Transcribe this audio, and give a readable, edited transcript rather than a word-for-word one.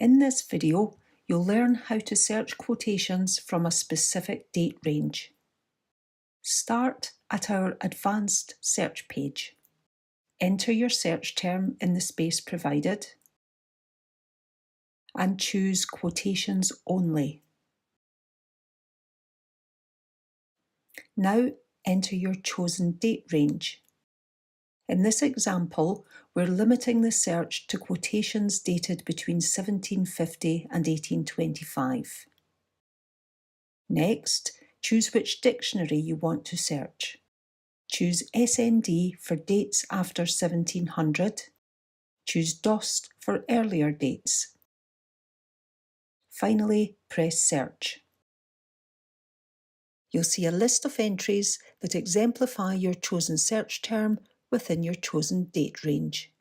In this video, you'll learn how to search quotations from a specific date range. Start at our Advanced Search page. Enter your search term in the space provided and choose Quotations Only. Now enter your chosen date range. In this example, we're limiting the search to quotations dated between 1750 and 1825. Next, choose which dictionary you want to search. Choose SND for dates after 1700. Choose DOST for earlier dates. Finally, press Search. You'll see a list of entries that exemplify your chosen search term within your chosen date range.